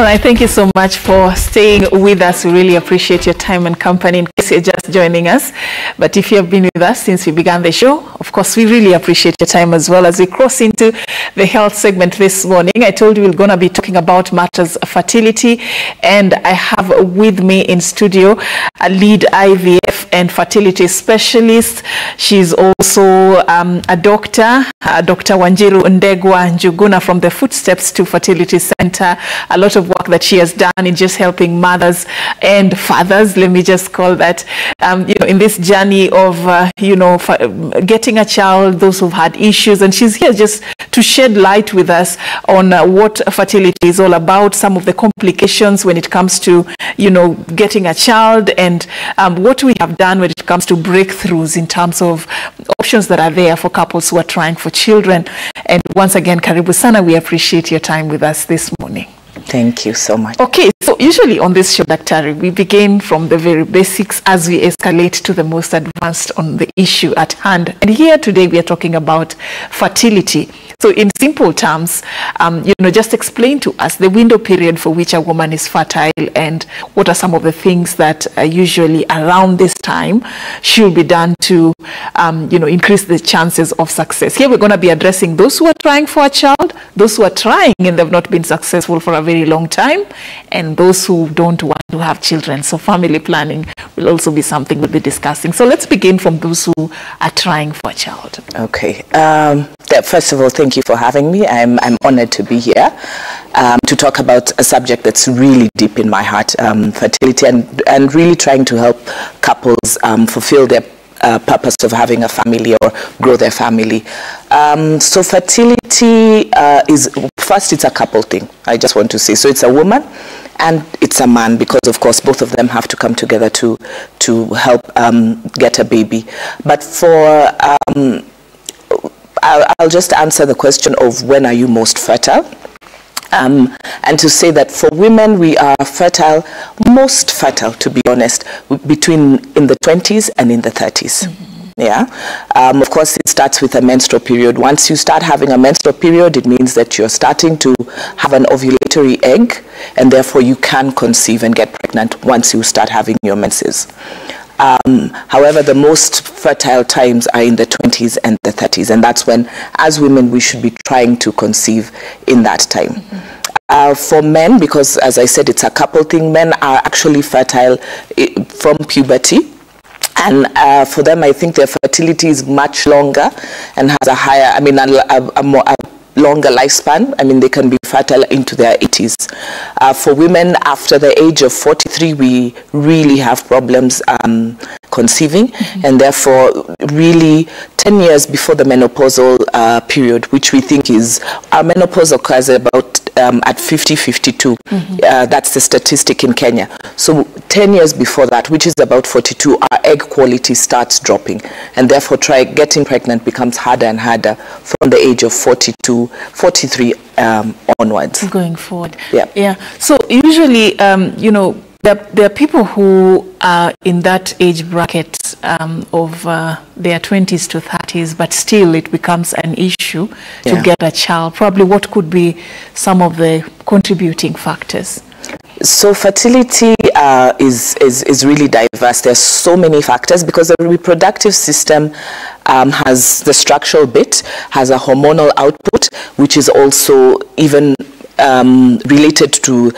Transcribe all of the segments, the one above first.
All right, thank you so much for staying with us. We really appreciate your time and company in case you're just joining us. But if you have been with us since we began the show, of course, we really appreciate your time as well. As we cross into the health segment this morning, I told you we're going to be talking about matters of fertility. And I have with me in studio a lead IVF and fertility specialist. She's also a doctor, Dr. Wanjiru Ndegwa Njuguna from the Footsteps to Fertility Center. A lot of work that she has done in just helping mothers and fathers, let me just call that, in this journey of, getting a child, those who've had issues. And she's here just to shed light with us on what fertility is all about, some of the complications when it comes to, getting a child, and what we have done when it comes to breakthroughs in terms of options that are there for couples who are trying for children. And once again, Karibu Sana, we appreciate your time with us this morning. Thank you so much. Okay, so usually on this show, Daktari, we begin from the very basics as we escalate to the most advanced on the issue at hand. And here today we are talking about fertility. So in simple terms, just explain to us the window period for which a woman is fertile and what are some of the things that usually around this time should be done to, increase the chances of success. Here we're going to be addressing those who are trying for a child, those who are trying and they've not been successful for a very long time, and those who don't want to have children. So family planning will also be something we'll be discussing. So let's begin from those who are trying for a child. Okay. First of all, thank you for having me. I'm honored to be here to talk about a subject that's really deep in my heart, fertility, and really trying to help couples fulfill their purpose of having a family or grow their family. So fertility it's a couple thing, I just want to say. So it's a woman and it's a man, because of course both of them have to come together to help get a baby. But for I'll just answer the question of when are you most fertile. And to say that for women, we are most fertile, to be honest, in the 20s and in the 30s. Mm-hmm. Yeah. Of course, it starts with a menstrual period. Once you start having a menstrual period, it means that you're starting to have an ovulatory egg, and therefore you can conceive and get pregnant once you start having your menses. However, the most fertile times are in the 20s and the 30s, and that's when, as women, we should be trying to conceive in that time. Mm-hmm. For men, because as I said, it's a couple thing, men are actually fertile from puberty. And for them, I think their fertility is much longer and has a higher, a longer lifespan. They can be fertile into their 80s. For women, after the age of 43, we really have problems conceiving, mm-hmm. and therefore really 10 years before the menopausal period, which we think is, our menopause occurs about at 50-52. Mm-hmm. That's the statistic in Kenya. So 10 years before that, which is about 42, our egg quality starts dropping, and therefore getting pregnant becomes harder and harder from the age of 42, 43 onwards. Going forward. Yeah. So usually, there are people who are in that age bracket of their 20s to 30s, but still it becomes an issue to get a child. Probably what could be some of the contributing factors? So fertility is really diverse. There's so many factors, because the reproductive system has the structural bit, has a hormonal output, which is also even related to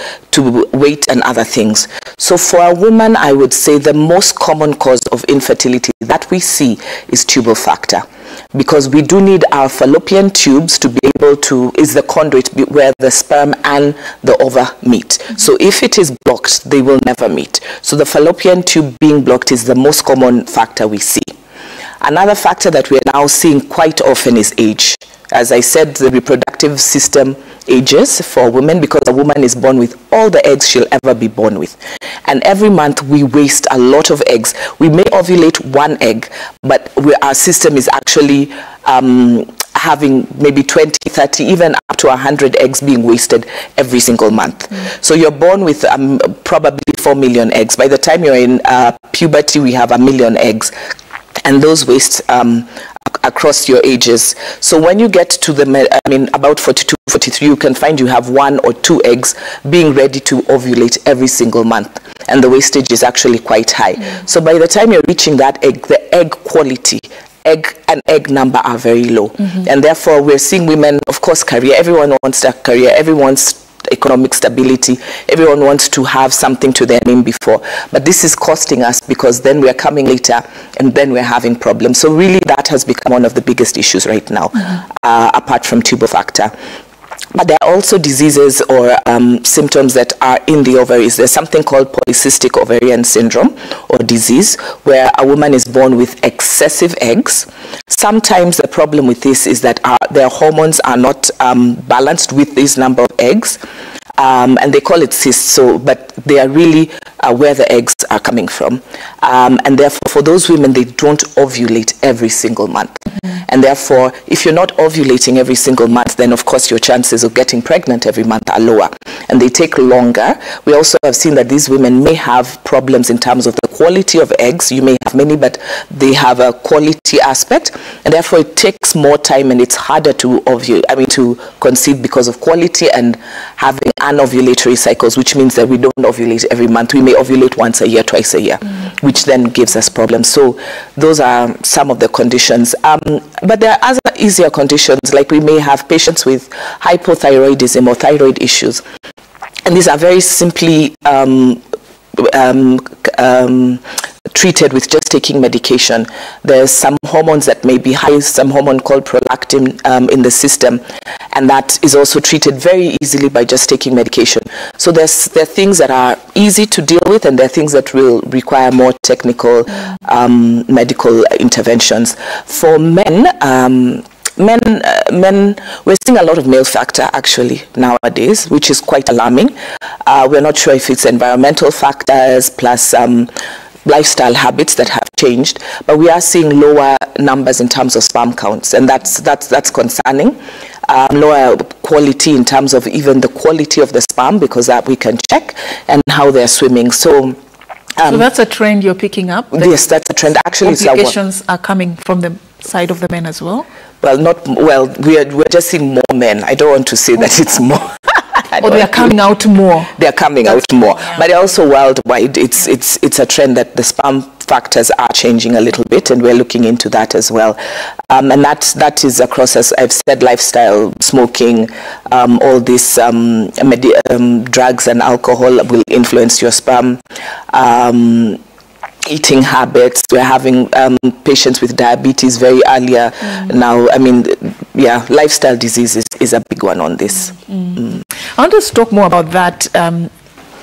weight and other things. So for a woman, I would say the most common cause of infertility that we see is tubal factor, because we do need our fallopian tubes to be able to, is the conduit where the sperm and the ova meet. Mm-hmm. So if it is blocked, they will never meet. So the fallopian tube being blocked is the most common factor we see. Another factor that we are now seeing quite often is age. As I said, the reproductive system ages for women, because a woman is born with all the eggs she'll ever be born with. And every month we waste a lot of eggs. We may ovulate one egg, but our system is actually having maybe 20, 30, even up to 100 eggs being wasted every single month. Mm. So you're born with probably 4 million eggs. By the time you're in puberty, we have 1 million eggs. And those waste across your ages. So when you get to about 42, 43, you can find you have 1 or 2 eggs being ready to ovulate every single month. And the wastage is actually quite high. So by the time you're reaching that egg, the egg quality, egg and egg number are very low. And therefore we're seeing women, of course, career. Everyone wants a career. Everyone's economic stability. Everyone wants to have something to their name before. But this is costing us because then we're coming later and then we're having problems. So really that has become one of the biggest issues right now, apart from tubal factor. But there are also diseases or symptoms that are in the ovaries. There's something called polycystic ovarian syndrome or disease, where a woman is born with excessive eggs. Sometimes the problem with this is that their hormones are not balanced with this number of eggs. And they call it cysts, but they are really where the eggs are coming from. And therefore, for those women, they don't ovulate every single month. And therefore, if you're not ovulating every single month, then of course your chances of getting pregnant every month are lower. And they take longer. We also have seen that these women may have problems in terms of the quality of eggs. You may have many, but they have a quality aspect. And therefore, it takes more time and it's harder to to conceive because of quality and having anovulatory cycles, which means that we don't ovulate every month. We may ovulate once a year, twice a year, which then gives us problems. So those are some of the conditions. But there are other easier conditions, like we may have patients with hypothyroidism or thyroid issues. And these are very simply treated with just taking medication. There's some hormones that may be high, some hormone called prolactin in the system, and that is also treated very easily by just taking medication. So there are things that are easy to deal with, and there are things that will require more technical medical interventions. For men, we're seeing a lot of male factor actually nowadays, which is quite alarming. We're not sure if it's environmental factors plus lifestyle habits that have changed, but we are seeing lower numbers in terms of sperm counts, and that's concerning. Lower quality in terms of even the quality of the sperm, because that we can check, and how they're swimming. So that's a trend you're picking up? Yes, that's a trend. Actually, complications are coming from the side of the men as well? Well, we're just seeing more men. I don't want to say that it's more. Or they are coming out more. They're coming out more. Yeah. But also worldwide, it's a trend that the sperm factors are changing a little bit, and we're looking into that as well. And that is across, as I've said, lifestyle, smoking, all these drugs and alcohol will influence your sperm. Eating habits. We're having patients with diabetes very earlier now. I mean, yeah, lifestyle diseases is a big one on this. I want us to talk more about that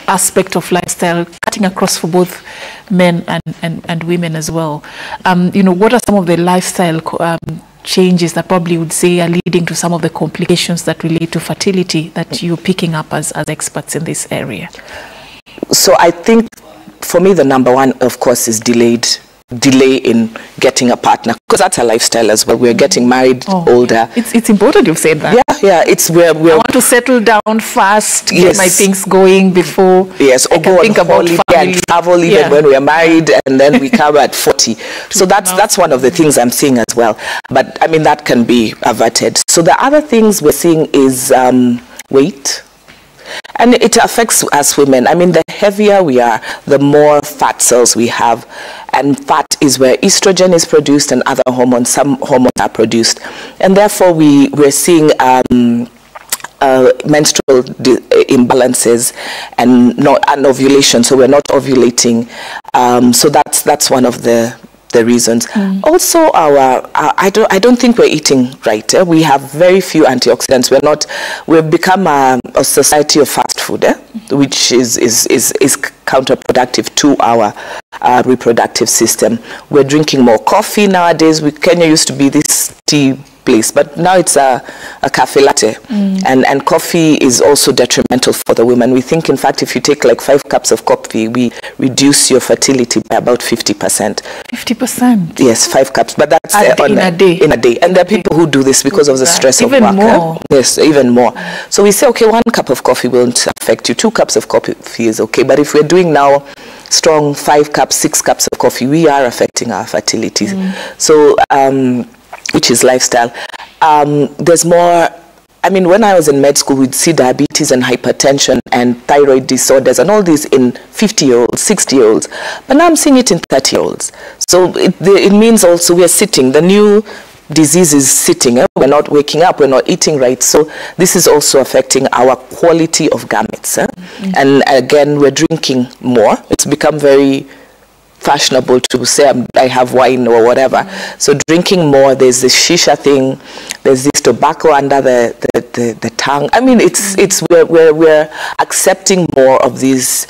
aspect of lifestyle, cutting across for both men and women as well. What are some of the lifestyle changes that probably would say are leading to some of the complications that relate to fertility that you're picking up as experts in this area? So I think, for me, the number one, of course, is delay in getting a partner, because that's a lifestyle as well. We're getting married older. It's important you've said that. Yeah. It's where I want to settle down fast, get my things going before or go on holiday and travel even when we're married, and then we come at 40. So that's one of the things I'm seeing as well. But I mean, that can be averted. So the other things we're seeing is weight. And it affects us women. I mean, the heavier we are, the more fat cells we have. And fat is where estrogen is produced and other hormones, some hormones are produced. And therefore, we're seeing menstrual imbalances and ovulation. So we're not ovulating. So that's one of the reasons. Also, I don't think we're eating right. We have very few antioxidants. We've become a society of fast food, which is counterproductive to our reproductive system. We're drinking more coffee nowadays. Kenya used to be this tea place, but now it's a cafe latte, and coffee is also detrimental for the women. We think, in fact, if you take like 5 cups of coffee, we reduce your fertility by about 50%. 50%? Yes, 5 cups, but that's in a day. In a day, and there are people who do this because of the stress of work. Even more. Yes, even more. So we say, okay, 1 cup of coffee won't affect you. 2 cups of coffee is okay, but if we're doing now strong 5 cups, 6 cups of coffee, we are affecting our fertility. So which is lifestyle, there's more. I mean, when I was in med school, we'd see diabetes and hypertension and thyroid disorders and all these in 50-year-olds, 60-year-olds. But now I'm seeing it in 30-year-olds. So it means also we are sitting. The new disease is sitting. We're not waking up. We're not eating right. So this is also affecting our quality of gametes. And again, we're drinking more. It's become very fashionable to say I have wine or whatever. So drinking more, there's this shisha thing, there's this tobacco under the tongue. I mean, we're accepting more of these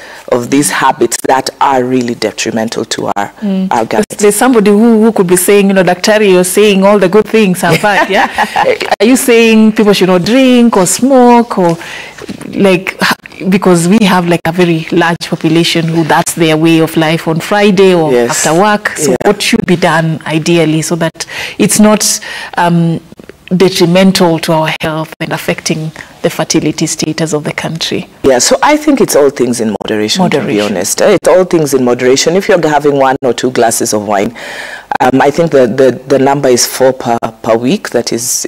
habits that are really detrimental to our gametes. There's somebody who could be saying, you know, Daktari, you're saying all the good things are bad, yeah? Are you saying people should not drink or smoke, or like, because we have like a very large population who that's their way of life on Friday or after work. So what should be done ideally so that it's not detrimental to our health and affecting the fertility status of the country? Yeah, so I think it's all things in moderation, to be honest. It's all things in moderation. If you're having 1 or 2 glasses of wine, I think the number is 4 per week. That is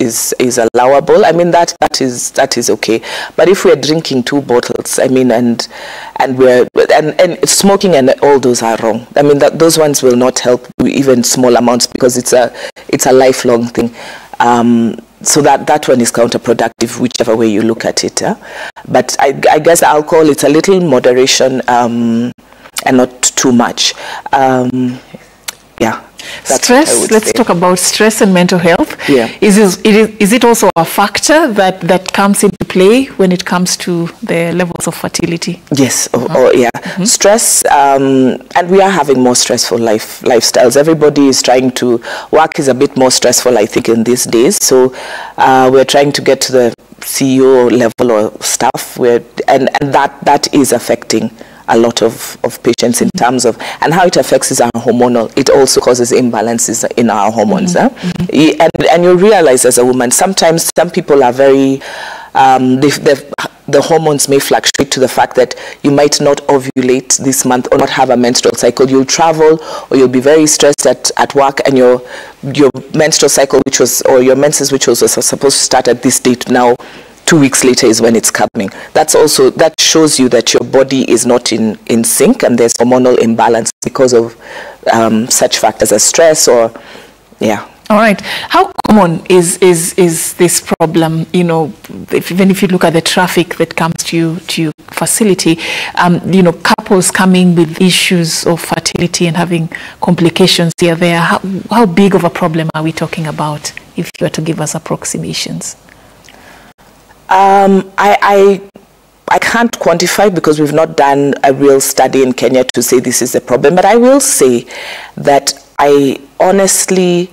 allowable. I mean, that is okay. But if we're drinking 2 bottles, I mean, and smoking and all those are wrong. I mean, those ones will not help even small amounts, because it's a lifelong thing. So that one is counterproductive, whichever way you look at it. But I guess alcohol, it's a little moderation and not too much. Stress, let's talk about stress and mental health. Is it also a factor that comes into play when it comes to the levels of fertility? Yes, stress, and we are having more stressful lifestyles. Everybody is trying to, work is a bit more stressful, I think, in these days. So we're trying to get to the CEO level or staff, and that is affecting a lot of patients in terms of, and how it affects is our hormonal. It also causes imbalances in our hormones. And you realize as a woman, sometimes some people are very, the hormones may fluctuate to the fact that you might not ovulate this month or not have a menstrual cycle. You'll travel, or you'll be very stressed at work, and your menstrual cycle, or your menses, which was supposed to start at this date, now 2 weeks later is when it's coming. That shows you that your body is not in sync, and there's hormonal imbalance because of such factors as stress or All right. How common is this problem? You know, even if you look at the traffic that comes to your facility, you know, couples coming with issues of fertility and having complications here, there. How big of a problem are we talking about, if you were to give us approximations? I can't quantify, because we've not done a real study in Kenya to say this is a problem, but I will say that I honestly,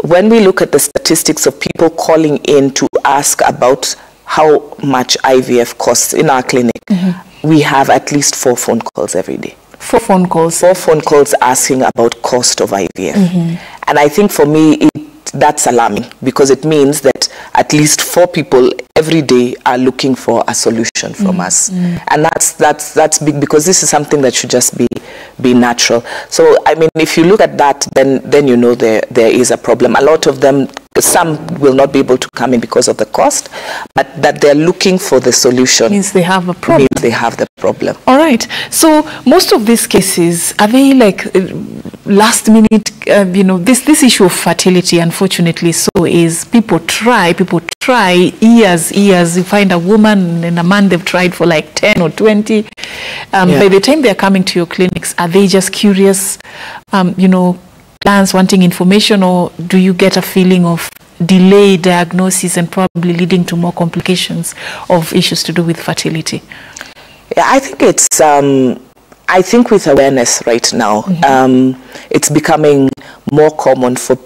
when we look at the statistics of people calling in to ask about how much IVF costs in our clinic, we have at least 4 phone calls every day. 4 phone calls? 4 phone calls asking about cost of IVF. And I think for me, that's alarming, because it means that at least 4 people every day are looking for a solution from us. And that's big, because this is something that should just be natural. So I mean, if you look at that, then you know there is a problem. A lot of them, some will not be able to come in because of the cost, but that they're looking for the solution means they have a problem. Means they have the problem. All right. So most of these cases, are they like last minute? You know, this issue of fertility, unfortunately, so is people try years. You find a woman and a man, they've tried for like 10 or 20. By the time they're coming to your clinics, are they just curious, you know, clients wanting information, or do you get a feeling of delayed diagnosis and probably leading to more complications of issues to do with fertility? Yeah, I think it's I think with awareness right now, it's becoming more common for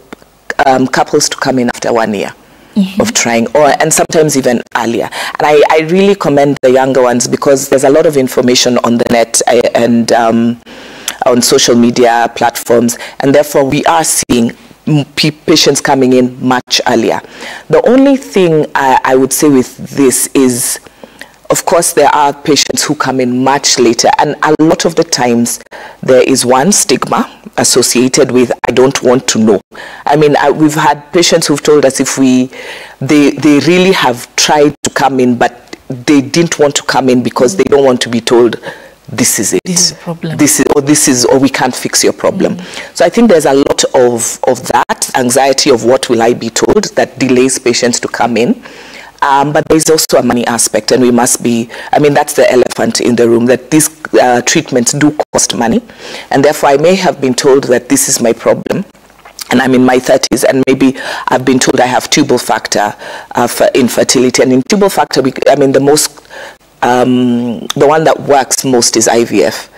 couples to come in after 1 year of trying, and sometimes even earlier. And I really commend the younger ones, because there's a lot of information on the net and on social media platforms, and therefore we are seeing patients coming in much earlier. The only thing I would say with this is, Of course, there are patients who come in much later, and a lot of the times there is one stigma associated with I don't want to know. I mean, we've had patients who've told us they really have tried to come in, but they didn't want to come in because they don't want to be told this is it. This is a problem. Or we can't fix your problem. So I think there's a lot of that anxiety of what will I be told that delays patients to come in. But there's also a money aspect, and we must be, I mean, that's the elephant in the room, that these treatments do cost money. And therefore, I may have been told that this is my problem, and I'm in my 30s, and maybe I've been told I have tubal factor for infertility. And in tubal factor, the one that works most is IVF.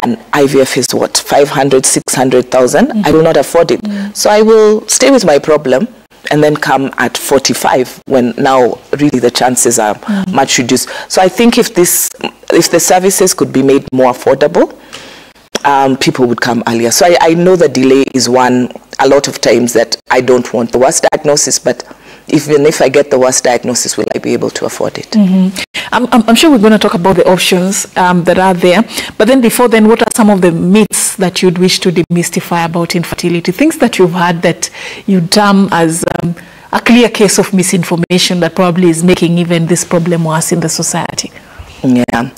And IVF is what, 500, 600,000? I will not afford it. So I will stay with my problem and then come at 45 when now really the chances are much reduced. So I think if the services could be made more affordable, people would come earlier. So I know the delay is one, a lot of times, that I don't want the worst diagnosis, but even if I get the worst diagnosis, will I be able to afford it? I'm sure we're going to talk about the options that are there. But then before then, what are some of the myths that you'd wish to demystify about infertility? Things that you've had that you term as a clear case of misinformation that probably is making even this problem worse in the society? Yeah.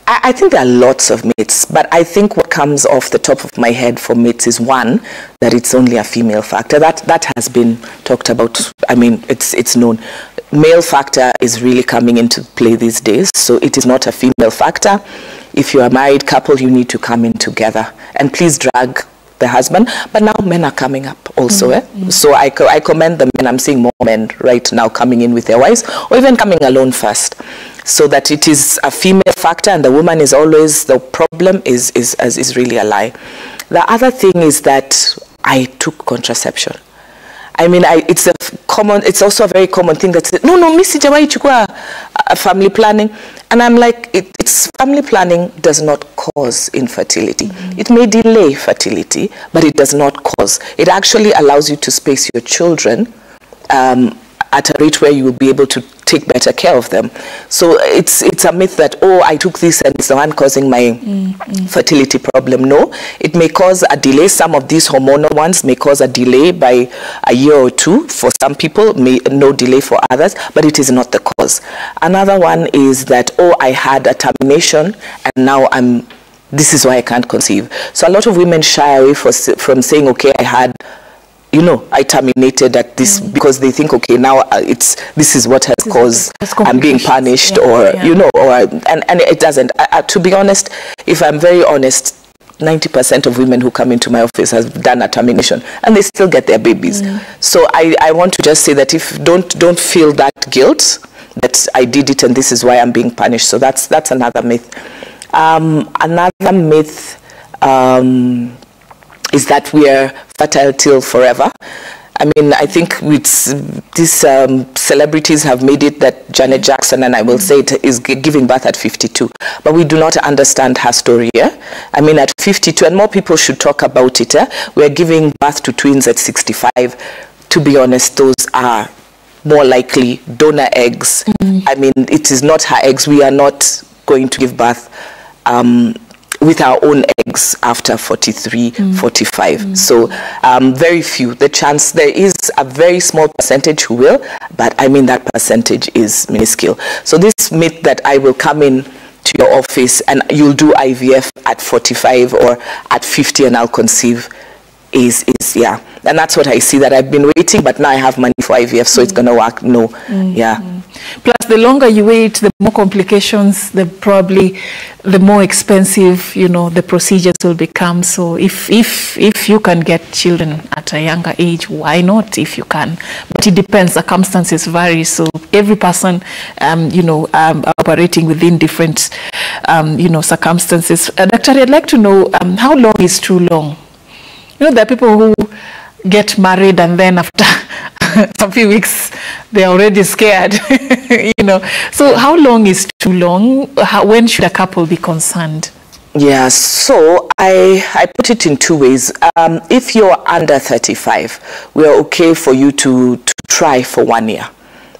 I think there are lots of myths, but I think what comes off the top of my head for myths is one, that it's only a female factor. That has been talked about. I mean, it's known. Male factor is really coming into play these days, so it is not a female factor. If you are a married couple, you need to come in together, and please drag the husband. But now men are coming up also. So I commend the men. I'm seeing more men right now coming in with their wives, or even coming alone first, so that it is a female factor and the woman is always the problem is really a lie. The other thing is that I took contraception. I mean, it's also a very common thing that says, no, Missy Jawai chukua family planning. And I'm like, it's family planning does not cause infertility. It may delay fertility, but it does not cause. It actually allows you to space your children at a rate where you will be able to take better care of them. So it's a myth that, oh, I took this and it's the one causing my fertility problem. No, it may cause a delay. Some of these hormonal ones may cause a delay by a year or two for some people, no delay for others, but it is not the cause. Another one is that, oh, I had a termination and now this is why I can't conceive. So a lot of women shy away from saying, okay, I terminated at this because they think, okay, now this is what has caused I'm being punished, and it doesn't. To be honest, if I'm very honest, 90% of women who come into my office have done a termination and they still get their babies. So I want to just say that don't feel that guilt that I did it and this is why I'm being punished. So that's another myth. Another myth is that we are fertile till forever. I mean, I think these celebrities have made it that Janet Jackson, and I will say it, is giving birth at 52. But we do not understand her story. I mean, at 52, and more people should talk about it. We're giving birth to twins at 65. To be honest, those are more likely donor eggs. I mean, it is not her eggs. We are not going to give birth with our own eggs after 43, 45. So very few. The chance, there is a very small percentage who will, but I mean that percentage is minuscule. So this myth that I will come in to your office and you'll do IVF at 45 or at 50 and I'll conceive is and that's what I see, that I've been waiting but now I have money for IVF, so it's gonna work. No. Plus the longer you wait, the more complications, the more expensive the procedures will become. So if you can get children at a younger age, why not if you can? But it depends, circumstances vary, so every person operating within different circumstances. Doctor, I'd like to know how long is too long? There are people who get married and then after a few weeks they're already scared. So how long is too long? When should a couple be concerned? Yeah, so I put it in two ways. If you're under 35, we're okay for you to try for 1 year.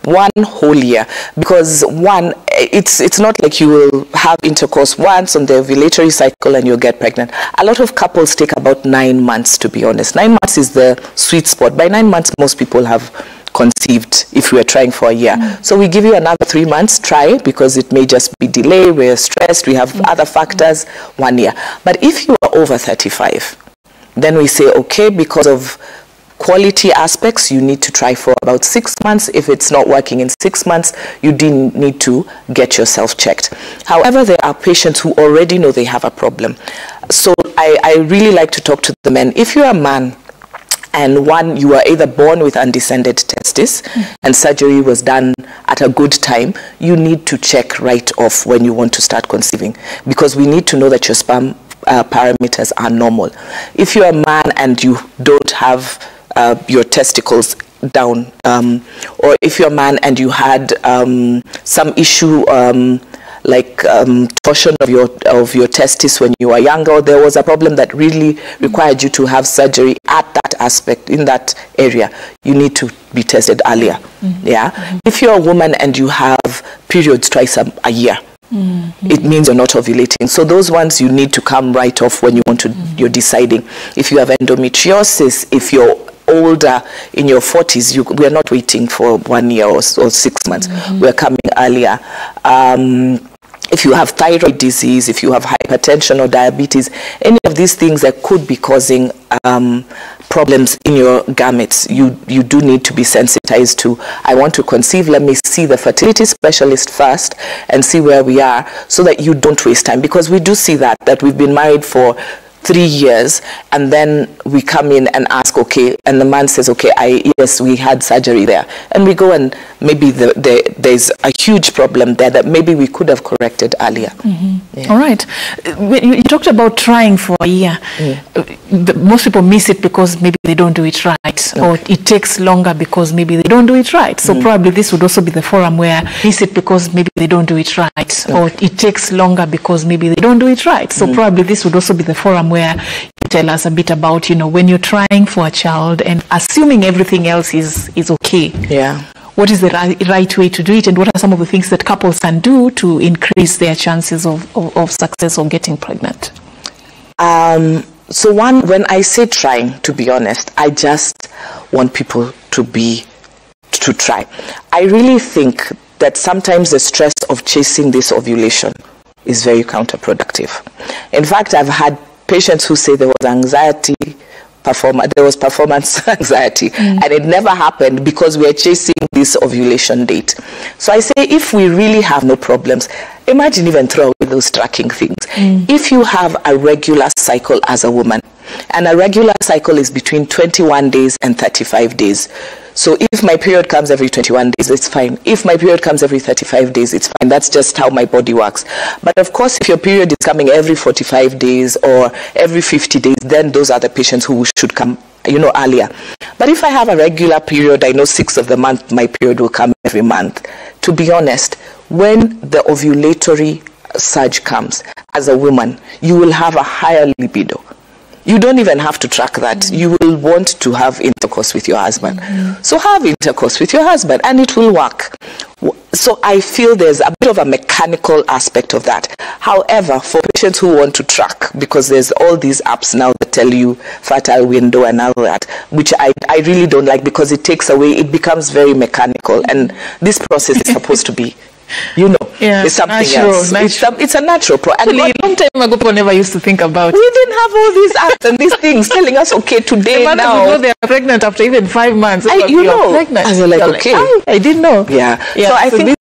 1 whole year, because one, it's not like you will have intercourse once on the ovulatory cycle and you'll get pregnant. A lot of couples take about 9 months, to be honest. 9 months is the sweet spot. By 9 months, most people have conceived if we are trying for a year. So we give you another 3 months, try, because it may just be delay, we're stressed, we have other factors, 1 year. But if you are over 35, then we say, okay, because of quality aspects, you need to try for about 6 months. If it's not working in 6 months, you do need to get yourself checked. However, there are patients who already know they have a problem. So I really like to talk to the men. If you're a man and you are either born with undescended testes and surgery was done at a good time, you need to check right off when you want to start conceiving, because we need to know that your sperm parameters are normal. If you're a man and you don't have your testicles down, or if you're a man and you had some issue like torsion of your testis when you were younger, or there was a problem that really required you to have surgery at that aspect, in that area, you need to be tested earlier. If you're a woman and you have periods twice a year, it means you're not ovulating. So those ones you need to come right off when you're deciding. If you have endometriosis, if you're older, in your 40s, we're not waiting for 1 year or 6 months. We're coming earlier. If you have thyroid disease, if you have hypertension or diabetes, any of these things that could be causing problems in your gametes, you do need to be sensitized to, I want to conceive, let me see the fertility specialist first and see where we are, so that you don't waste time. Because we do see that we've been married for 3 years, and then we come in and ask, okay, and the man says, okay, yes, we had surgery there, and we go and maybe there's a huge problem there that maybe we could have corrected earlier. All right. You talked about trying for a year. Most people miss it because maybe they don't do it right, or it takes longer because maybe they don't do it right. So probably this would also be the forum where miss it because maybe they don't do it right, or it takes longer because maybe they don't do it right. So probably this would also be the forum where you tell us a bit about, when you're trying for a child and assuming everything else is okay. What is the right way to do it, and what are some of the things that couples can do to increase their chances of success or getting pregnant? So when I say trying, to be honest, I just want people to try. I really think that sometimes the stress of chasing this ovulation is very counterproductive. In fact, I've had patients who say there was anxiety, there was performance anxiety, and it never happened because we are chasing this ovulation date. So I say, if we really have no problems, imagine even throw away those tracking things. If you have a regular cycle as a woman, and a regular cycle is between 21 days and 35 days. So if my period comes every 21 days, it's fine. If my period comes every 35 days, it's fine. That's just how my body works. But of course, if your period is coming every 45 days or every 50 days, then those are the patients who should come, earlier. But if I have a regular period, I know 6 of the month, my period will come every month. To be honest, when the ovulatory surge comes, as a woman, you will have a higher libido. You don't even have to track that. You will want to have intercourse with your husband. So have intercourse with your husband and it will work. So I feel there's a bit of a mechanical aspect of that. However, for patients who want to track, because there's all these apps now that tell you fertile window and all that, which I really don't like, because it takes away, it becomes very mechanical, and this process is supposed to be, it's something else. It's a natural process. A long time ago, people never used to think about it. We didn't have all these apps and these things telling us, okay, today now. They are pregnant after even 5 months. Pregnant. I was like, okay. I didn't know. So I think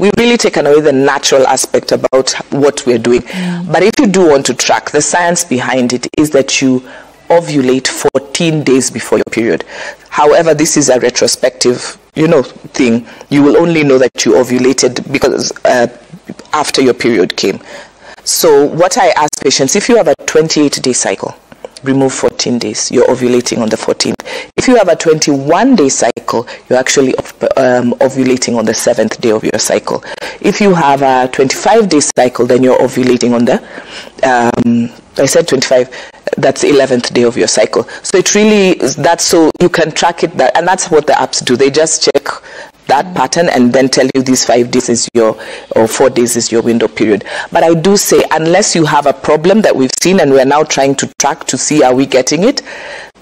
we've really taken away the natural aspect about what we're doing. But if you do want to track, the science behind it is that you ovulate 14 days before your period. However, this is a retrospective, thing. You will only know that you ovulated because after your period came. So what I ask patients, if you have a 28-day cycle, remove 14 days. You're ovulating on the 14th. If you have a 21-day cycle, you're actually ovulating on the 7th day of your cycle. If you have a 25-day cycle, then you're ovulating on the, I said 25, that's the 11th day of your cycle. So it really is that, so you can track it, and that's what the apps do. They just check that pattern and then tell you these 5 days is or 4 days is your window period. But I do say, unless you have a problem that we've seen and we're now trying to track to see are we getting it,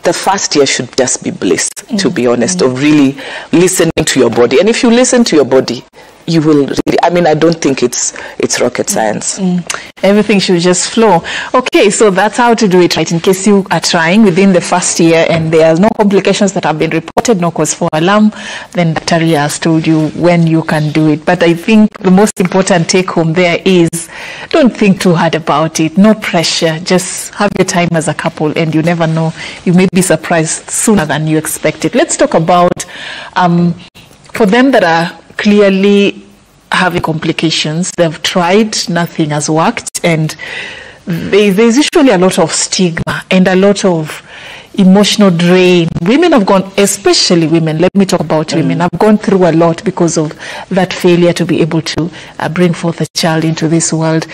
the first year should just be bliss, to be honest, of really listening to your body. And if you listen to your body, you will really, I mean, I don't think it's rocket science. Everything should just flow. Okay, so that's how to do it, right? In case you are trying within the first year and there are no complications that have been reported, no cause for alarm, then Dr. Ria has told you when you can do it. But I think the most important take home there is, don't think too hard about it. No pressure. Just have your time as a couple, and you never know. You may be surprised sooner than you expected. Let's talk about, for them that are clearly having complications, they've tried, nothing has worked, and there's usually a lot of stigma and a lot of emotional drain. Women have gone, especially women, let me talk about women, have gone through a lot because of that failure to be able to bring forth a child into this world.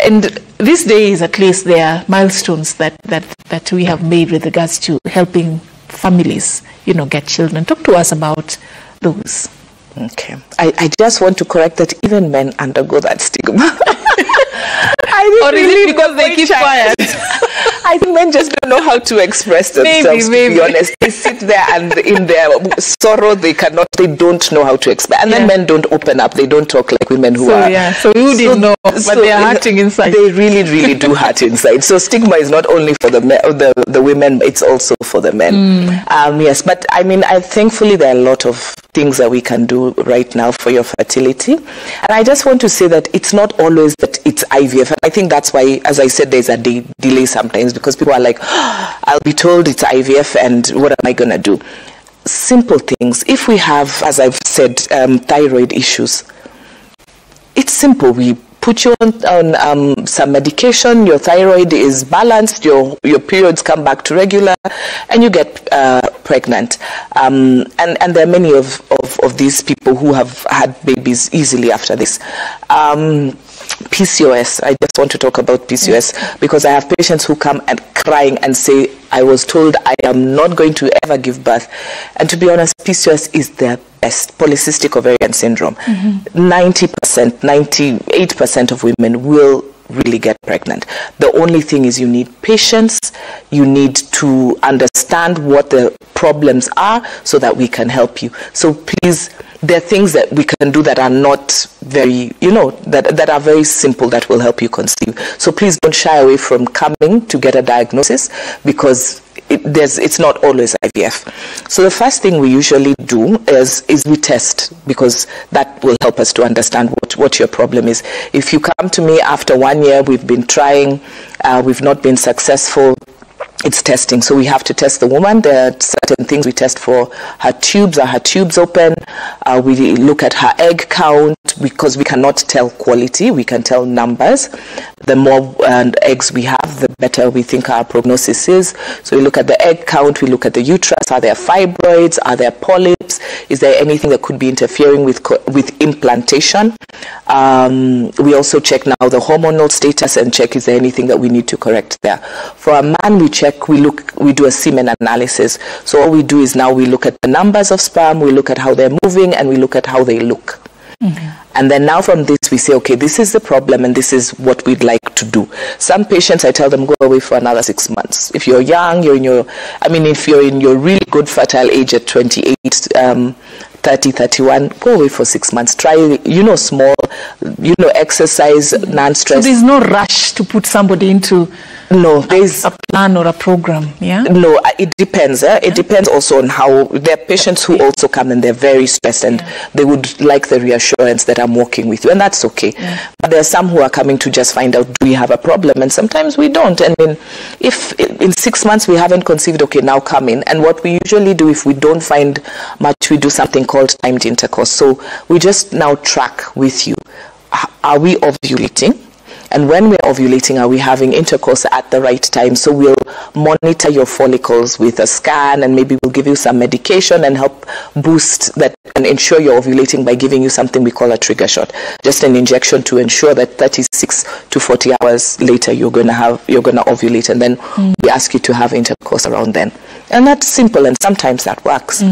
And these days, at least, there are milestones that we have made with regards to helping families, get children. Talk to us about those. Okay. I just want to correct that even men undergo that stigma. Or is it because they keep quiet? I think men just don't know how to express themselves, maybe. to be honest. They sit there and in their sorrow, they don't know how to express. And then men don't open up. They don't talk like women who are. So you didn't know, but they are hurting inside. They really, really do hurt inside. So stigma is not only for the women, it's also for the men. Yes, but I mean, thankfully there are a lot of things that we can do right now for your fertility. And I just want to say that it's not always that it's IVF. And I think that's why, as I said, there's a delay sometimes, because people are like, I'll be told it's IVF and what am I going to do? Simple things. If we have, as I've said, thyroid issues, it's simple. We put you on some medication, your thyroid is balanced, your periods come back to regular, and you get pregnant. And there are many of these people who have had babies easily after this. PCOS, I just want to talk about PCOS because I have patients who come and crying and say, I was told I am not going to ever give birth. And to be honest, PCOS is the best, polycystic ovarian syndrome. 90%, 98% of women will really get pregnant. The only thing is you need patience, you need to understand what the problems are so that we can help you. So please, there are things that we can do that are not very, that are very simple that will help you conceive. So please don't shy away from coming to get a diagnosis because it's not always IVF. So the first thing we usually do is we test, because that will help us to understand what your problem is. If you come to me after 1 year, we've been trying, we've not been successful, it's testing. So we have to test the woman. There are certain things we test for her tubes. Are her tubes open? We look at her egg count, because we cannot tell quality, we can tell numbers. The more eggs we have, the better we think our prognosis is. So we look at the egg count, we look at the uterus. Are there fibroids? Are there polyps? Is there anything that could be interfering with implantation? We also check now the hormonal status and check is there anything that we need to correct there. For a man, we check, we do a semen analysis. So all we do is now we look at the numbers of sperm, we look at how they're moving, and we look at how they look. And then now from this we say, okay, this is the problem and this is what we'd like to do. Some patients, I tell them, go away for another 6 months. If you're young, if you're in your really good fertile age at 28, 30, 31, go away for 6 months. Try, small, exercise, non-stress. So there's no rush to put somebody into there's a plan or a program, yeah? No, it depends. It depends also on how, there are patients who also come and they're very stressed and they would like the reassurance that I'm working with you, and that's okay. But there are some who are coming to just find out, do we have a problem? And sometimes we don't. And if in 6 months we haven't conceived, okay, now come in. And what we usually do, if we don't find much, we do something called timed intercourse. So we just now track with you. Are we ovulating? And when we're ovulating, are we having intercourse at the right time? So we'll monitor your follicles with a scan, and maybe we'll give you some medication and help boost that and ensure you're ovulating by giving you something we call a trigger shot. Just an injection to ensure that 36 to 40 hours later you're gonna ovulate, and then we ask you to have intercourse around then. And that's simple, and sometimes that works.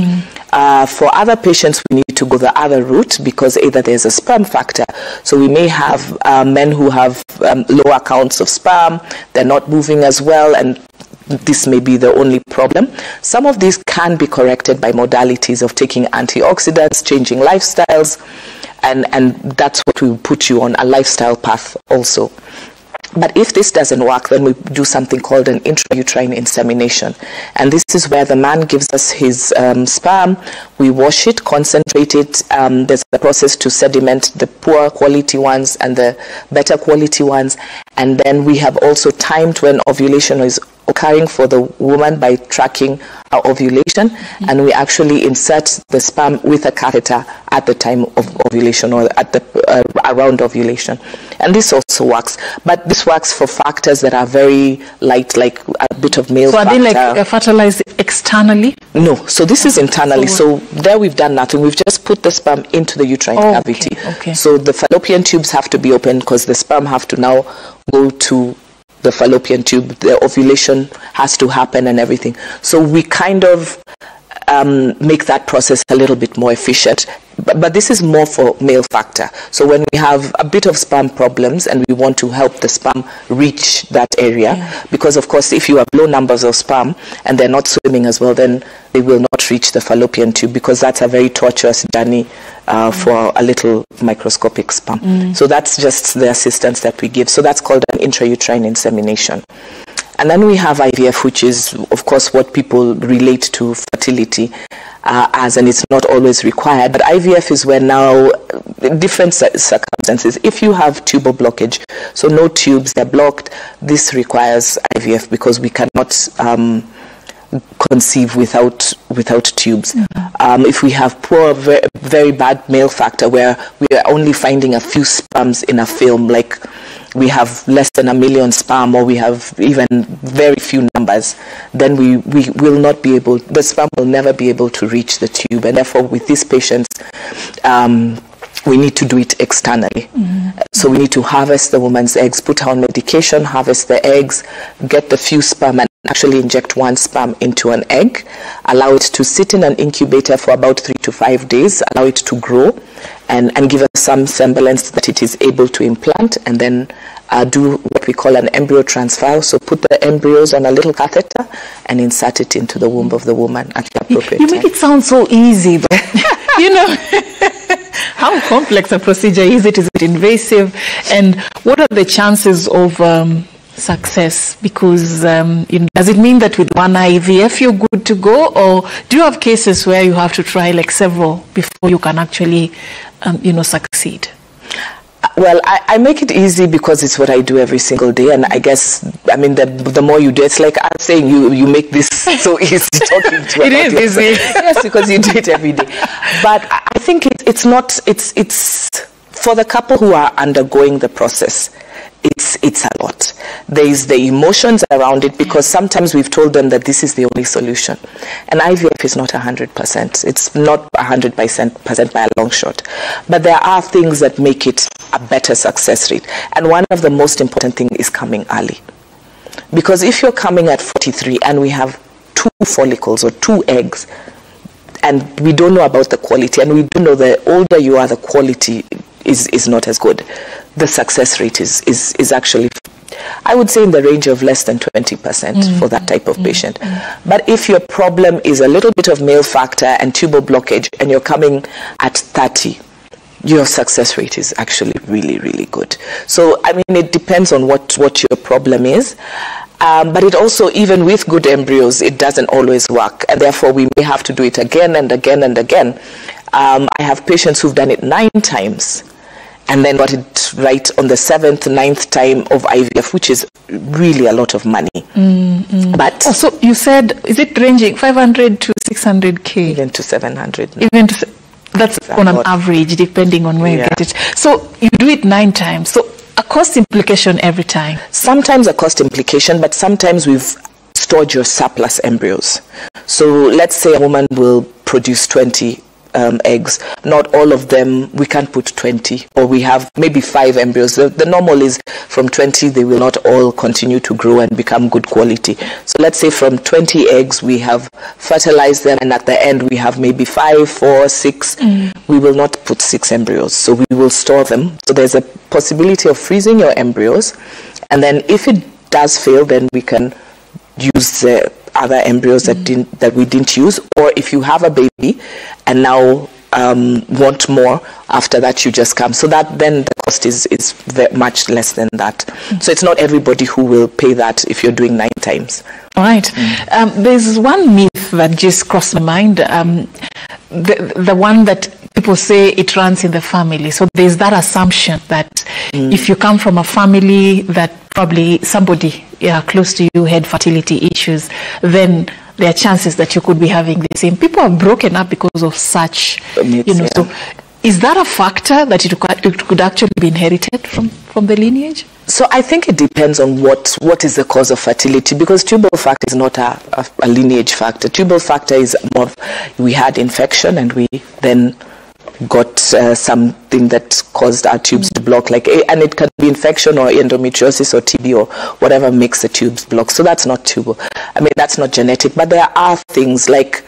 For other patients, we need to go the other route because either there's a sperm factor. So we may have men who have lower counts of sperm, they're not moving as well, and this may be the only problem. Some of these can be corrected by modalities of taking antioxidants, changing lifestyles, and that's what will put you on a lifestyle path also. But if this doesn't work, then we do something called an intrauterine insemination. And this is where the man gives us his sperm, we wash it, concentrate it. There's a process to sediment the poor quality ones and the better quality ones. And then we have also timed when ovulation is occurring for the woman by tracking our ovulation, and we actually insert the sperm with a catheter at the time of ovulation or at the around ovulation, and this also works. But this works for factors that are very light, like a bit of male factor. So are they like fertilized externally? No, so this is internally. So there we've done nothing. We've just put the sperm into the uterine cavity. Okay. So the fallopian tubes have to be open because the sperm have to now go to the fallopian tube, the ovulation has to happen and everything. So we kind of make that process a little bit more efficient. But this is more for male factor. So when we have a bit of sperm problems and we want to help the sperm reach that area, because of course if you have low numbers of sperm and they're not swimming as well, then they will not reach the fallopian tube, because that's a very tortuous journey for a little microscopic sperm. So that's just the assistance that we give. So that's called an intrauterine insemination. And then we have IVF, which is, of course, what people relate to fertility as, and it's not always required. But IVF is where now, different circumstances, if you have tubal blockage, so no tubes, they're blocked, this requires IVF because we cannot conceive without tubes. If we have poor, very bad male factor where we are only finding a few sperms in a film, like we have less than 1 million sperm, or we have even very few numbers, then we will not be able, the sperm will never be able to reach the tube, and therefore with these patients we need to do it externally. So we need to harvest the woman's eggs, put her on medication, harvest the eggs, get the few sperm and actually inject 1 sperm into an egg, allow it to sit in an incubator for about 3 to 5 days, allow it to grow, and give us some semblance that it is able to implant, and then do what we call an embryo transfer. So put the embryos on a little catheter and insert it into the womb of the woman at the appropriate time. You make it sound so easy, but you know, how complex a procedure is it? Is it invasive? And what are the chances of success? Because does it mean that with one IVF you're good to go, or do you have cases where you have to try like several before you can actually succeed? Well, I make it easy because it's what I do every single day, and I guess, I mean, the more you do, it's like I'm saying, you make this so easy talking to it is easy. Yes, because you do it every day. But I think it's for the couple who are undergoing the process, it's a lot. There's the emotions around it, because sometimes we've told them that this is the only solution. And IVF is not 100%. It's not 100% by a long shot. But there are things that make it a better success rate. And one of the most important things is coming early. Because if you're coming at 43 and we have 2 follicles or 2 eggs, and we don't know about the quality, and we do know the older you are, the quality is not as good, the success rate is actually, I would say, in the range of less than 20% for that type of patient. But if your problem is a little bit of male factor and tubal blockage, and you're coming at 30, your success rate is actually really, really good. So, I mean, it depends on what your problem is. But it also, even with good embryos, it doesn't always work. And therefore, we may have to do it again and again and again. I have patients who've done it 9 times and then got it right on the 7th, 9th time of IVF, which is really a lot of money. But so you said, is it ranging 500 to 600K? Even to 700. That's on an average, depending on where you get it. So you do it 9 times. So a cost implication every time? Sometimes a cost implication, but sometimes we've stored your surplus embryos. So let's say a woman will produce 20 eggs, not all of them, we can't put 20, or we have maybe 5 embryos. The normal is from 20, they will not all continue to grow and become good quality. So let's say from 20 eggs, we have fertilized them, and at the end, we have maybe 5, 4, 6. We will not put 6 embryos, so we will store them. So there's a possibility of freezing your embryos, and then if it does fail, then we can use the other embryos that we didn't use. Or if you have a baby and now want more, after that you just come. So that then the cost is very much less than that. So it's not everybody who will pay that if you're doing 9 times. All right. There's one myth that just crossed my mind. The one that people say it runs in the family. So there's that assumption that if you come from a family that probably somebody close to you had fertility issues, then there are chances that you could be having the same. People have broken up because of such, So is that a factor that it could actually be inherited from the lineage? So I think it depends on what is the cause of fertility, because tubal factor is not a lineage factor. Tubal factor is more of, we had infection and we then got something that caused our tubes to block, and it can be infection or endometriosis or TB or whatever makes the tubes block. So that's not tubal. I mean, that's not genetic, but there are things like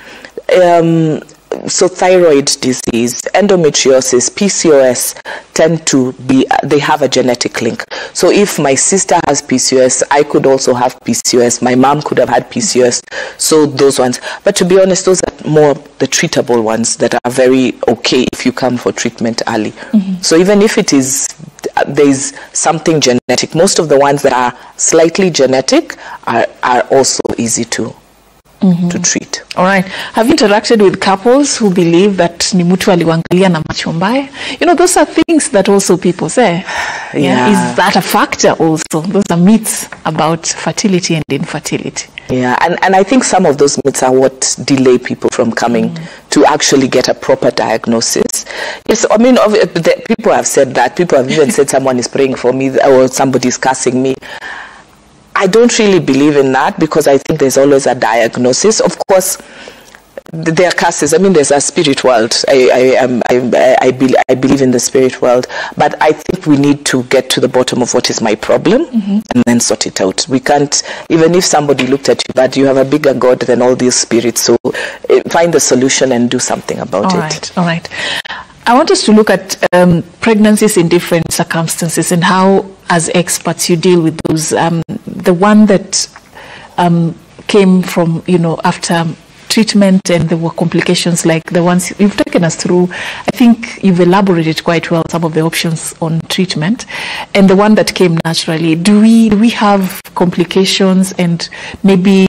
so thyroid disease, endometriosis, PCOS tend to be, they have a genetic link. So if my sister has PCOS, I could also have PCOS. My mom could have had PCOS. So those ones. But to be honest, those are more the treatable ones that are very okay if you come for treatment early. So even if it is, there's something genetic, most of the ones that are slightly genetic are also easy to treat. All right. Have you interacted with couples who believe that ni mtu aliwangalia na macho mbaya? Those are things that also people say. Yeah. Is that a factor also? Those are myths about fertility and infertility. Yeah, and I think some of those myths are what delay people from coming to actually get a proper diagnosis. Yes, I mean, people have said that. People have even said someone is praying for me or somebody is cursing me. I don't really believe in that, because I think there's always a diagnosis. Of course, there are curses. I mean, there's a spirit world. I believe in the spirit world, but I think we need to get to the bottom of what is my problem and then sort it out. We can't, even if somebody looked at you, but you have a bigger God than all these spirits. So find the solution and do something about it. All right. I want us to look at pregnancies in different circumstances and how, as experts, you deal with those. The one that came from, after treatment and there were complications like the ones you've taken us through. I think you've elaborated quite well some of the options on treatment. And the one that came naturally, do we have complications and maybe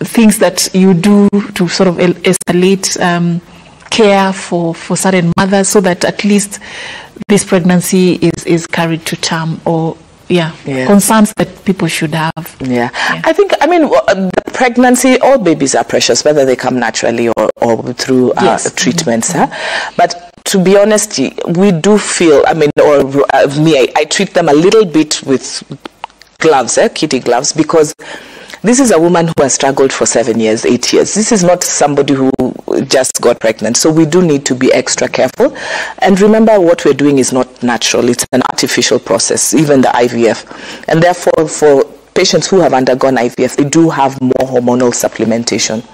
things that you do to sort of escalate care for certain mothers so that at least this pregnancy is carried to term, or concerns that people should have? I think, the pregnancy, all babies are precious, whether they come naturally or through treatments. But to be honest, we do feel, I treat them a little bit with gloves, kitty gloves, because this is a woman who has struggled for 7 years, 8 years. This is not somebody who just got pregnant. So we do need to be extra careful. And remember, what we're doing is not natural. It's an artificial process, even the IVF. And therefore, for patients who have undergone IVF, they do have more hormonal supplementation.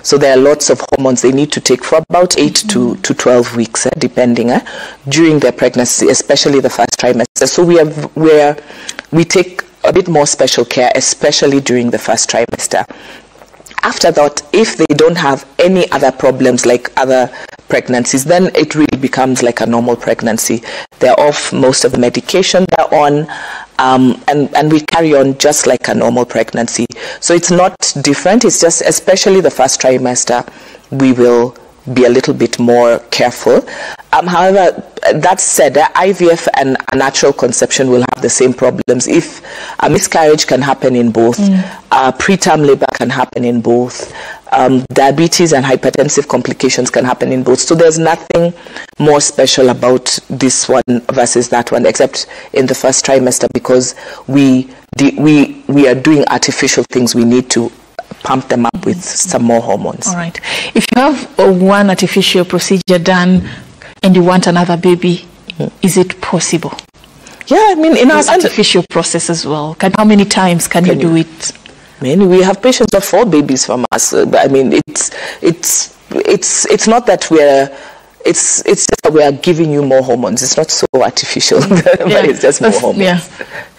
So there are lots of hormones they need to take for about 8 to 12 weeks, depending, during their pregnancy, especially the first trimester. So we take a bit more special care, especially during the first trimester. After that, if they don't have any other problems like other pregnancies, then it really becomes like a normal pregnancy. They're off most of the medication they're on, and we carry on just like a normal pregnancy. So it's not different. It's just, especially the first trimester, we will be a little bit more careful. However, that said, IVF and a natural conception will have the same problems. If a miscarriage can happen in both, preterm labor can happen in both, diabetes and hypertensive complications can happen in both. So there's nothing more special about this one versus that one, except in the first trimester, because we are doing artificial things. We need to pump them up with some more hormones. All right. If you have one artificial procedure done and you want another baby, is it possible? Yeah, I mean, in our artificial process as well. How many times can you do it? I mean, we have patients of 4 babies from us. I mean, it's not that it's just that we are giving you more hormones. It's not so artificial, but it's just more hormones.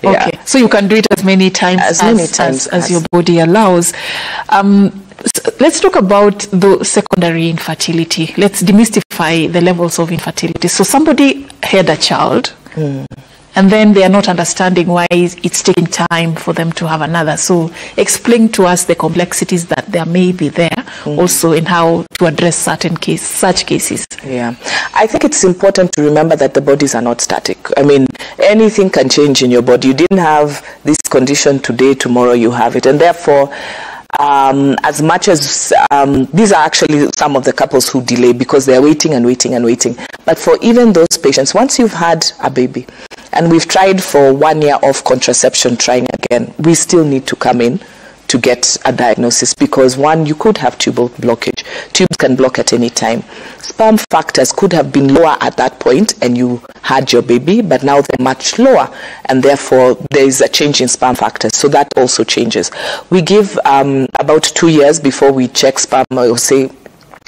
Okay. So you can do it as many times as your body allows. So let's talk about the secondary infertility. Let's demystify the levels of infertility. So somebody had a child, and then they are not understanding why it's taking time for them to have another. So explain to us the complexities that there may be there, also in how to address such cases. Yeah, I think it's important to remember that the bodies are not static. I mean, anything can change in your body. You didn't have this condition today, tomorrow you have it. And therefore, as much as these are actually some of the couples who delay because they're waiting and waiting and waiting. But for even those patients, once you've had a baby and we've tried for 1 year of contraception, trying again, we still need to come in to get a diagnosis because one, you could have tubal blockage. Tubes can block at any time. Sperm factors could have been lower at that point and you had your baby, but now they're much lower and therefore there is a change in sperm factors. So that also changes. We give about 2 years before we check sperm or say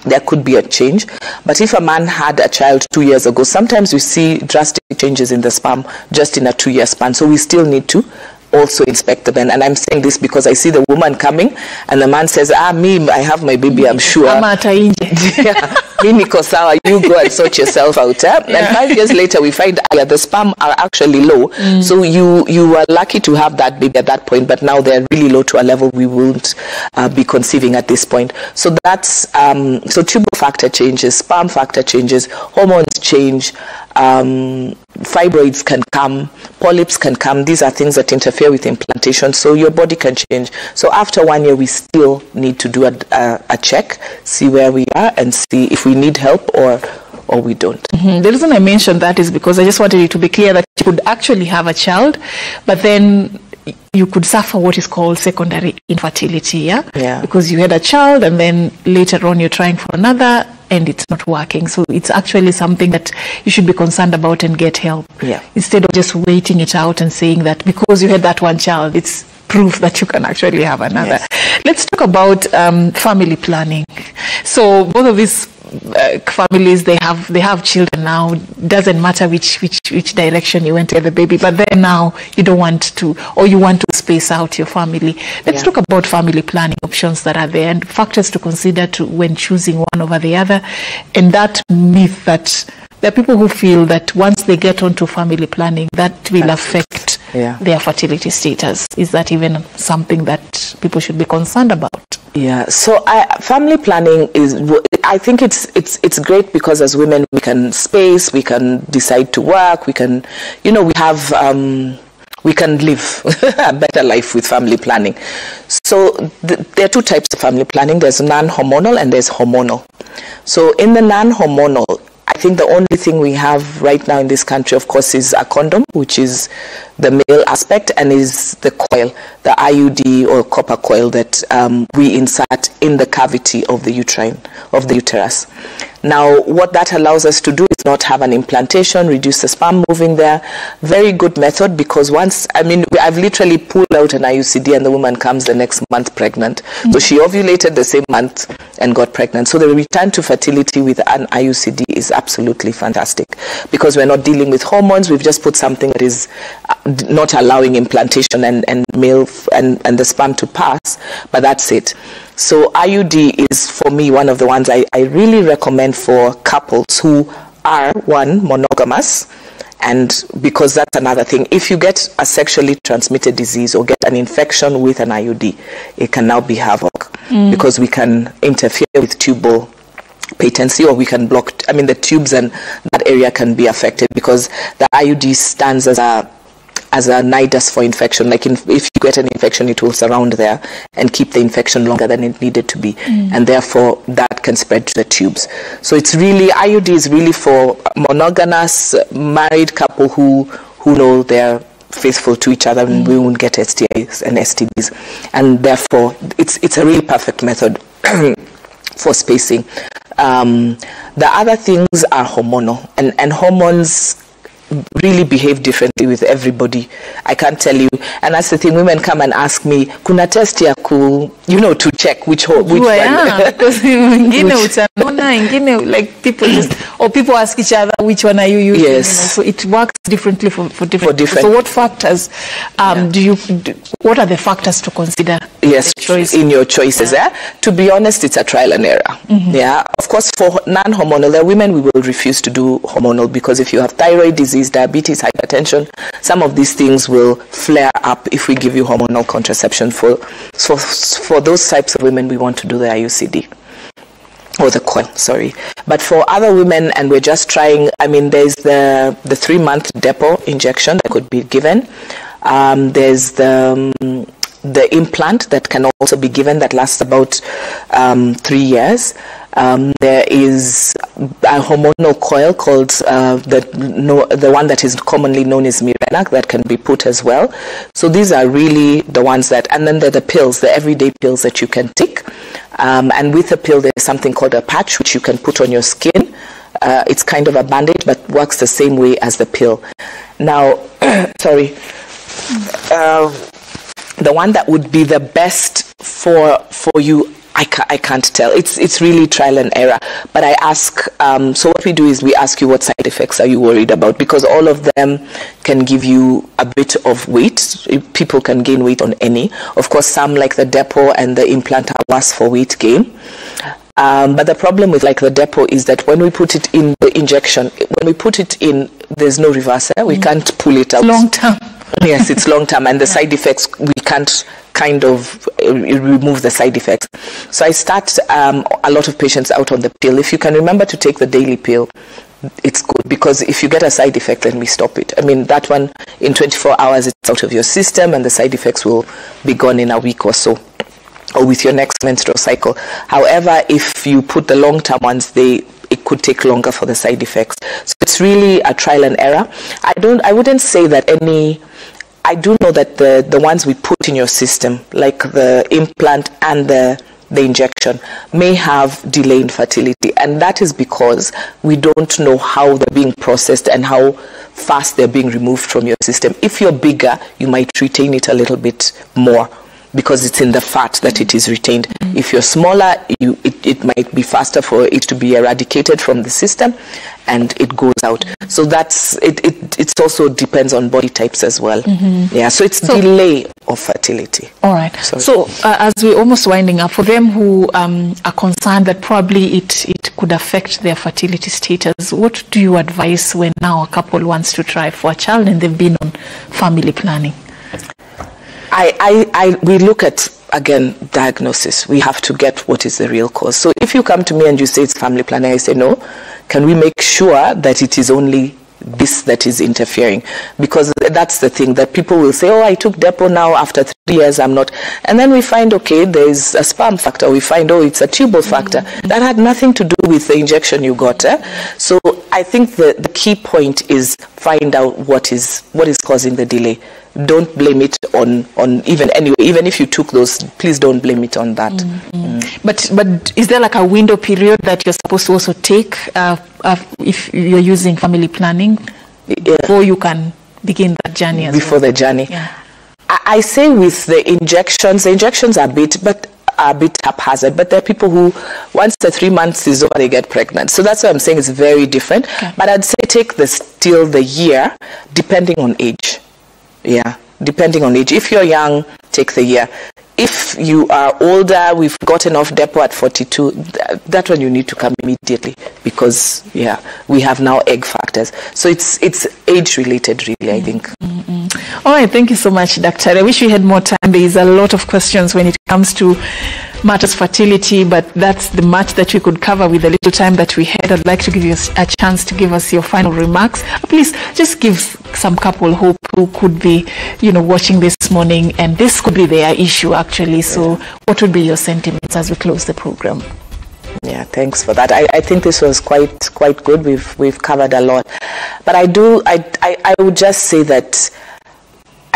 there could be a change. But if a man had a child 2 years ago, sometimes we see drastic changes in the sperm just in a 2-year span. So we still need to also inspect the man. And I'm saying this because I see the woman coming and the man says, me, I have my baby, I'm sure. Niko sawa, you go and sort yourself out. And 5 years later, we find the sperm are actually low. So you were lucky to have that baby at that point, but now they're really low to a level we won't be conceiving at this point. So that's, so tubal factor changes, sperm factor changes, hormones change, fibroids can come, polyps can come. These are things that interfere with implantation, so your body can change. So after 1 year, we still need to do a check, see where we are and see if we need help or we don't. The reason I mentioned that is because I just wanted it to be clear that you could actually have a child, but then you could suffer what is called secondary infertility, because you had a child and then later on you're trying for another and it's not working. So it's actually something that you should be concerned about and get help. Instead of just waiting it out and saying that because you had that one child, it's proof that you can actually have another. Let's talk about family planning. So both of these families, they have children now. Doesn't matter which direction you went to the baby, but then now you don't want to, or you want to space out your family. Let's talk about family planning options that are there and factors to consider when choosing one over the other, and that myth that there are people who feel that once they get onto family planning, that will affect their fertility status. Is that even something that people should be concerned about? So family planning is, I think it's great because as women we can space, we can decide to work, we can, we have, we can live a better life with family planning. So there are 2 types of family planning. There's non-hormonal and there's hormonal. So in the non-hormonal, I think the only thing we have right now in this country, of course, is a condom, which is the male aspect, and is the coil, the IUD or copper coil that we insert in the cavity of the uterus. Now, what that allows us to do is not have an implantation, reduce the sperm moving there. Very good method because once, I've literally pulled out an IUCD and the woman comes the next month pregnant. So she ovulated the same month and got pregnant. So the return to fertility with an IUCD is absolutely fantastic because we're not dealing with hormones. We've just put something that is not allowing implantation and the sperm to pass, but that's it. So IUD is, for me, one of the ones I really recommend for couples who are, one, monogamous, and because that's another thing. If you get a sexually transmitted disease or get an infection with an IUD, it can now be havoc because we can interfere with tubal patency, or we can block, the tubes and that area can be affected because the IUD stands as a nidus for infection. Like if you get an infection, it will surround there and keep the infection longer than it needed to be. And therefore, that can spread to the tubes. So it's really, IUD is really for monogamous married couple who know their faithful to each other, and we won't get STIs and STDs. And therefore, it's a really perfect method for spacing. The other things are hormonal, and hormones really behave differently with everybody. I can't tell you, and that's the thing. Women come and ask me, "Kuna test ya ku," to check which one. Because like people ask each other, which one are you using? Yes. So it works differently for different. So what factors what are the factors to consider? Yes, in your choices. To be honest, it's a trial and error. Yeah, of course, for non-hormonal, there are women we will refuse to do hormonal, because if you have thyroid disease, diabetes, hypertension, some of these things will flare up if we give you hormonal contraception. For those types of women, we want to do the IUCD. Or the coil, sorry. But for other women, and we're just trying, there's the 3-month depot injection that could be given. There's the implant that can also be given, that lasts about 3 years. There is a hormonal coil called the one that is commonly known as Mirena, that can be put as well. So these are really the ones that, and then there are the pills, the everyday pills that you can take. And with a pill, there's something called a patch, which you can put on your skin. It's kind of a bandage, but works the same way as the pill. Now, sorry. The one that would be the best for you, I can't tell. It's really trial and error. But I ask, so what we do is we ask you, what side effects are you worried about? Because all of them can give you a bit of weight. People can gain weight on any. Of course, some like the depot and the implant are worse for weight gain. But the problem with like the depot is that when we put it in the injection, when we put it in, there's no reverse. We can't pull it out. Long term. Yes, it's long term, and the side effects, we can't kind of remove the side effects. So I start a lot of patients out on the pill. If you can remember to take the daily pill, it's good, because if you get a side effect, then we stop it. That one, in 24 hours, it's out of your system, and the side effects will be gone in a week or so, or with your next menstrual cycle. However, if you put the long-term ones, it could take longer for the side effects. So it's really a trial and error. I wouldn't say that I do know that the ones we put in your system, like the implant and the injection, may have delay in fertility, and that is because we don't know how they're being processed and how fast they're being removed from your system. If you're bigger, you might retain it a little bit more, because it's in the fat that it is retained. If you're smaller, it might be faster for it to be eradicated from the system, and it goes out. So that's it. It also depends on body types as well. Yeah. So it's delay of fertility. All right. Sorry. So as we're almost winding up, for them who are concerned that probably it could affect their fertility status, what do you advise when now a couple wants to try for a child and they've been on family planning? We look at, again, diagnosis. We have to get what is the real cause. So if you come to me and you say it's family planning, I say no. Can we make sure that it is only this that is interfering? Because that's the thing, that people will say, oh, I took Depo now, after 3 years I'm not. And then we find, okay, there's a sperm factor. We find, oh, it's a tubal factor. That had nothing to do with the injection you got. So I think the key point is find out what is causing the delay. Don't blame it on even if you took those, please don't blame it on that. But is there like a window period that you're supposed to also take if you're using family planning before you can begin that journey? Before the journey, I say with the injections are a bit haphazard, but there are people who, once the 3 months is over, they get pregnant. So that's why I'm saying it's very different. But I'd say take till the year, depending on age. Yeah, depending on age. If you're young, take the year. If you are older, we've gotten off Depo at 42, that one you need to come immediately, because we have now egg factors. So it's age related, really, I think. All right, thank you so much, Doctor. I wish we had more time. There is a lot of questions when it comes to matters fertility, but that's the much that we could cover with the little time that we had. I'd like to give you a chance to give us your final remarks. Please just give some couple hope who could be, watching this morning, and this could be their issue actually. So what would be your sentiments as we close the program? Yeah, thanks for that. I think this was quite good. We've covered a lot, but I would just say that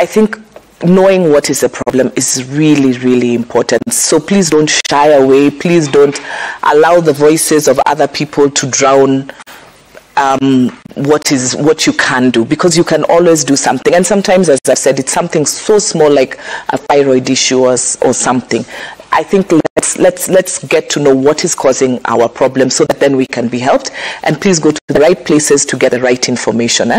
I think knowing what is the problem is really, really important. So please don't shy away. Please don't allow the voices of other people to drown what you can do, because you can always do something. And sometimes, as I've said, it's something so small like a thyroid issue or something. I think let's get to know what is causing our problem, so that then we can be helped. And please go to the right places to get the right information.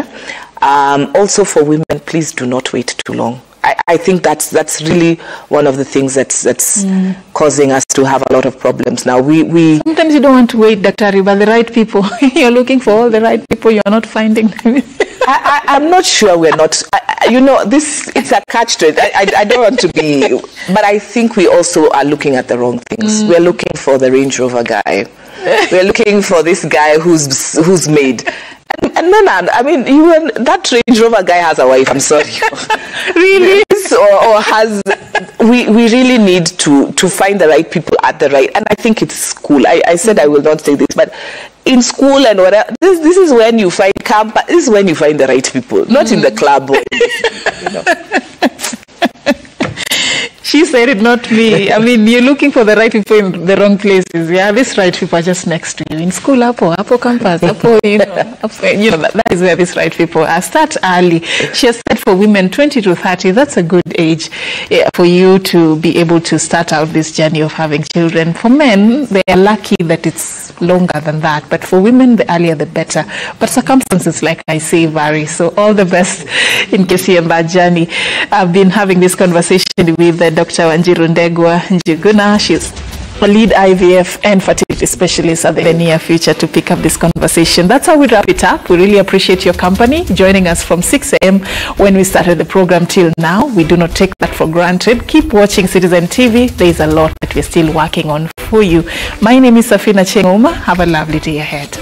Also for women, please do not wait too long. I think that's really one of the things that's causing us to have a lot of problems now. We sometimes you don't want to wait, Dr. but the right people, you're looking for all the right people, you're not finding them. I'm not sure we're not. It's a catch-22. I don't want to be, but I think we also are looking at the wrong things. We're looking for the Range Rover guy. We're looking for this guy who's made. And then, I mean, that Range Rover guy has a wife, I'm sorry. Really? Or has, we really need to find the right people at the right, and I think it's school. I said I will not say this, but in school and whatever, this is when you find camp, this is when you find the right people, not in the club. She said it, not me. I mean, you're looking for the right people in the wrong places. Yeah, these right people are just next to you in school, Apo campus, that is where these right people are. Start early. She has said for women 20 to 30, that's a good age for you to be able to start out this journey of having children. For men, they are lucky that it's longer than that, but for women, the earlier the better. But circumstances, like I say, vary. So all the best in case you're on that journey. I've been having this conversation with Dr. Wanjiru Ndegwa Njuguna. She's a lead IVF and fertility specialist at the near future to pick up this conversation. That's how we wrap it up. We really appreciate your company, joining us from 6 a.m. when we started the program till now. We do not take that for granted. Keep watching Citizen TV. There is a lot that we're still working on for you. My name is Safina Chengoma. Have a lovely day ahead.